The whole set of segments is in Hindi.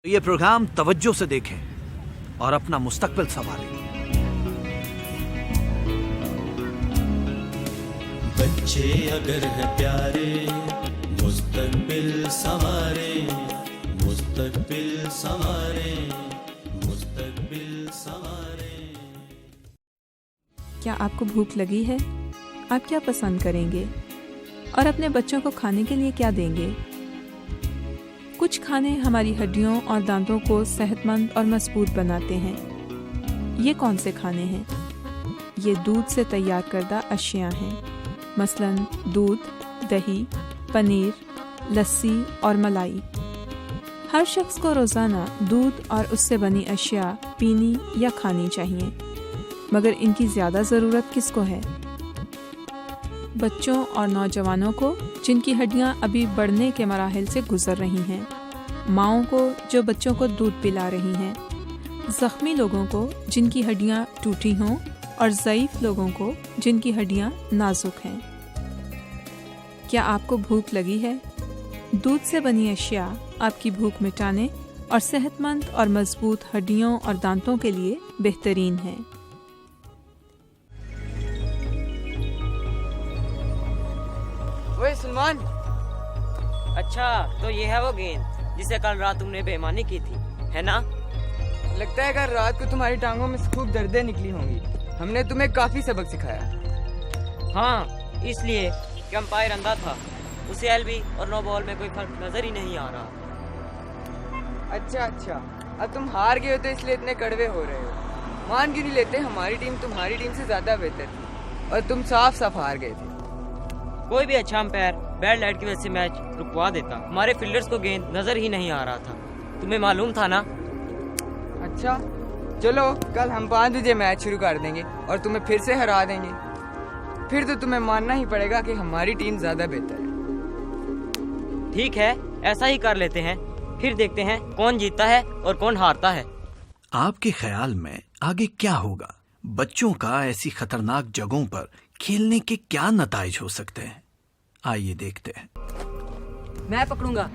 ये प्रोग्राम तवज्जो से देखें और अपना मुस्तकबिल संभालें। बच्चे अगर है प्यारे, मुस्तकबिल संवारे, मुस्तकबिल संवारे, मुस्तकबिल संवारे। क्या आपको भूख लगी है? आप क्या पसंद करेंगे और अपने बच्चों को खाने के लिए क्या देंगे? कुछ खाने हमारी हड्डियों और दांतों को सेहतमंद और मजबूत बनाते हैं। ये कौन से खाने हैं? ये दूध से तैयार करदा अशिया हैं, मसलन दूध, दही, पनीर, लस्सी और मलाई। हर शख्स को रोज़ाना दूध और उससे बनी अशिया पीनी या खानी चाहिए, मगर इनकी ज़्यादा ज़रूरत किसको है? बच्चों और नौजवानों को जिनकी हड्डियां अभी बढ़ने के मराहिल से गुजर रही हैं, माओं को जो बच्चों को दूध पिला रही हैं, ज़ख्मी लोगों को जिनकी हड्डियां टूटी हों और ज़ईफ़ लोगों को जिनकी हड्डियां नाजुक हैं। क्या आपको भूख लगी है? दूध से बनी अशिया आपकी भूख मिटाने और सेहतमंद और मजबूत हड्डियों और दांतों के लिए बेहतरीन है। ओए सलमान, अच्छा तो ये है वो गेंद जिसे कल रात तुमने बेईमानी की थी, है ना? लगता है कल रात को तुम्हारी टांगों में से खूब दर्दें निकली होंगी। हमने तुम्हें काफी सबक सिखाया। हाँ, इसलिए कि अंपायर अंधा था, उसे एलबी और नो बॉल में कोई फर्क नजर ही नहीं आ रहा। अच्छा, अब तुम हार गए हो तो इसलिए इतने कड़वे हो रहे हो। मान क्यों नहीं लेते? हमारी टीम तुम्हारी टीम से ज्यादा बेहतर थी और तुम साफ साफ हार गए थे। कोई भी अच्छा अंपायर बैड लाइट की वजह से मैच रुकवा देता। हमारे फील्डर्स को गेंद नजर ही नहीं आ रहा था, तुम्हें मालूम था ना? अच्छा चलो, कल हम 5 बजे मैच शुरू कर देंगे और तुम्हें फिर से हरा देंगे। फिर तो तुम्हें मानना ही पड़ेगा कि हमारी टीम ज्यादा बेहतर है। ठीक है, ऐसा ही कर लेते हैं। फिर देखते हैं कौन जीतता है और कौन हारता है। आपके ख्याल में आगे क्या होगा? बच्चों का ऐसी खतरनाक जगहों पर खेलने के क्या नताइज हो सकते हैं? आइए देखते हैं। मैं पकड़ूंगा।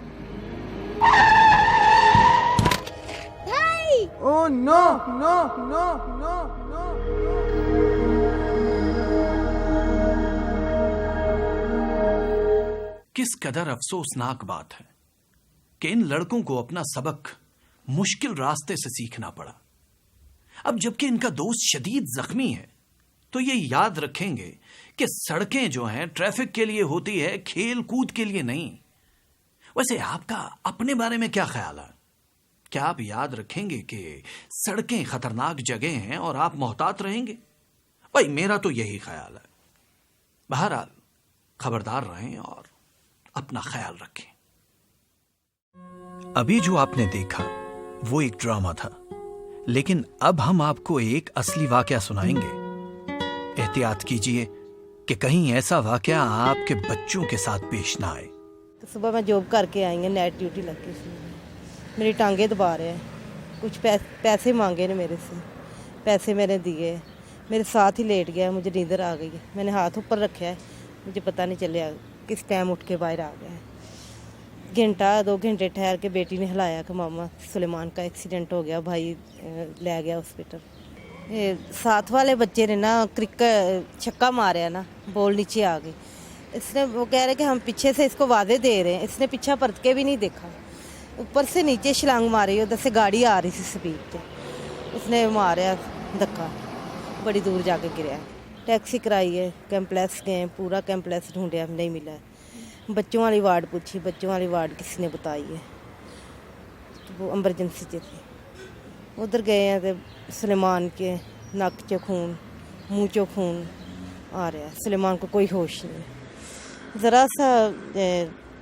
Oh no no no no no. किस कदर अफसोसनाक बात है कि इन लड़कों को अपना सबक मुश्किल रास्ते से सीखना पड़ा। अब जबकि इनका दोस्त शदीद जख्मी है, तो ये याद रखेंगे कि सड़कें जो हैं ट्रैफिक के लिए होती है, खेल कूद के लिए नहीं। वैसे आपका अपने बारे में क्या ख्याल है? क्या आप याद रखेंगे कि सड़कें खतरनाक जगह हैं और आप मोहतात रहेंगे? भाई मेरा तो यही ख्याल है। बहरहाल खबरदार रहें और अपना ख्याल रखें। अभी जो आपने देखा वो एक ड्रामा था, लेकिन अब हम आपको एक असली वाकया सुनाएंगे। एहतियात कीजिए कि कहीं ऐसा वाकया आपके बच्चों के साथ पेश ना आए। तो सुबह मैं जॉब करके आई हूँ, नाइट ड्यूटी लग गई थी। मेरी टांगे दबा रहे हैं, कुछ पैसे मांगे ने मेरे से, पैसे मैंने दिए, मेरे साथ ही लेट गया, मुझे नींदर आ गई है। मैंने हाथ ऊपर रखा है, मुझे पता नहीं चलिया किस टाइम उठ के बाहर आ गया है। घंटा 2 घंटे ठहर के बेटी ने हिलाया कि मामा सुलेमान का एक्सीडेंट हो गया, भाई ले गया हॉस्पिटल। साथ वाले बच्चे ने ना क्रिकेट छक्का मारा ना, बॉल नीचे आ गई। इसने वो कह रहे कि हम पीछे से इसको वादे दे रहे हैं, इसने पीछा परत के भी नहीं देखा, ऊपर से नीचे छलांग मारी। उधर से गाड़ी आ रही थी स्पीड पे, उसने मारा धक्का, बड़ी दूर जाके गिरा। टैक्सी कराई है, कैंपलेक्स गए, पूरा कैंपलेक्स ढूंढा, नहीं मिला। बच्चों वाली वार्ड पूछी, बच्चों वाली वार्ड किसी ने बताई है, तो वो एमरजेंसी च थी। उधर गए हैं तो सुलेमान के नक चो खून, मुँह चो खून आ रहा है। सुलेमान को कोई होश नहीं। ज़रा सा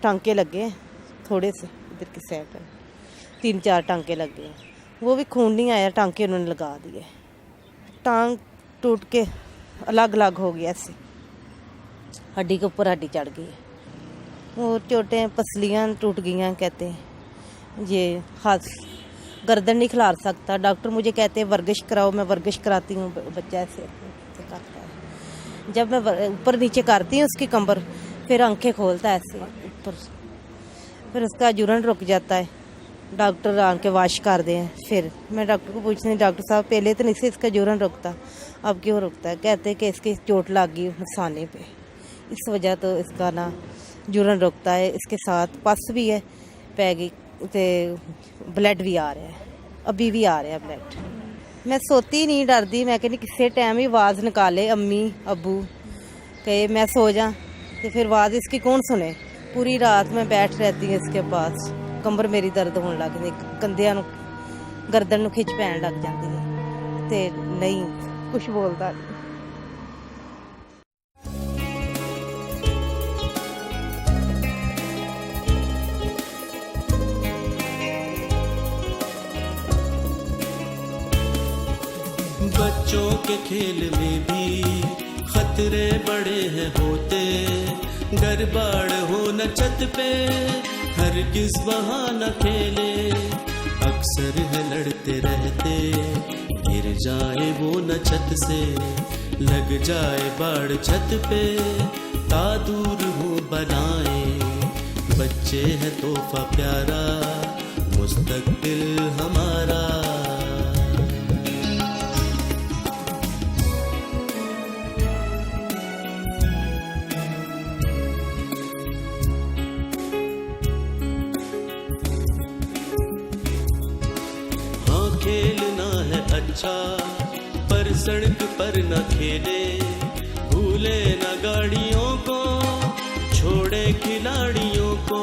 टांके लगे, थोड़े से इधर की साइड 3-4 टांके लगे, वो भी खून नहीं आया, टांके उन्होंने लगा दिए। टांग टूट के अलग अलग हो गया, ऐसे हड्डी के ऊपर हड्डी चढ़ गई है। वो चोटें पसलियाँ टूट गई हैं, कहते हैं ये हाथ गर्दन नहीं खिलार सकता। डॉक्टर मुझे कहते हैं वर्जिश कराओ, मैं वर्जिश कराती हूँ, बच्चा ऐसे करता है। जब मैं ऊपर नीचे करती हूँ उसकी कमर, फिर आंखें खोलता है ऐसे ऊपर, फिर उसका जुरन रुक जाता है, डॉक्टर आके वाश कर दे हैं। फिर मैं डॉक्टर को पूछती हूँ, डॉक्टर साहब पहले तो नहीं से इसका यूरिन रुकता, अब क्यों रुकता है? कहते हैं कि इसकी चोट लग गई मसाने पे, इस वजह तो इसका ना यूरिन रुकता है। इसके साथ पस भी है पै गई तो ब्लड भी आ रहा है, अभी भी आ रहा है ब्लड। मैं सोती नहीं, डरदी, मैं कहनी किसी टाइम ही आवाज़ निकाले अम्मी अबू कहे मैं सो जा, तो फिर आवाज़ इसकी कौन सुने। पूरी रात मैं बैठ रहती हूँ इसके पास, कमर मेरी दर्द होने लग जाती, कंधिਆਂ ਨੂੰ गर्दन ਨੂੰ खिच पैन लग जाती है, ते नहीं कुछ बोलता नहीं। बच्चों के खेल में भी खतरे बड़े हैं होते, गड़बड़ हो न छत पे हरगिज वहाँ न खेले, अक्सर है लड़ते रहते गिर जाए वो न छत से, लग जाए बाढ़ छत पे ता दूर हो बनाए, बच्चे हैं तोहफा प्यारा मुस्तकबिल हमारा। खेलना है अच्छा पर सड़क पर न खेले, भूले न गाड़ियों को छोड़े खिलाड़ियों को,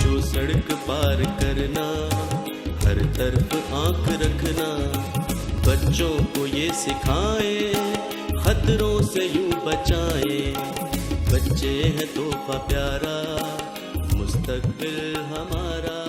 जो सड़क पार करना हर तरफ आंख रखना, बच्चों को ये सिखाए खतरों से यूं बचाए, बच्चे हैं तोहफा प्यारा मुस्तकबिल हमारा।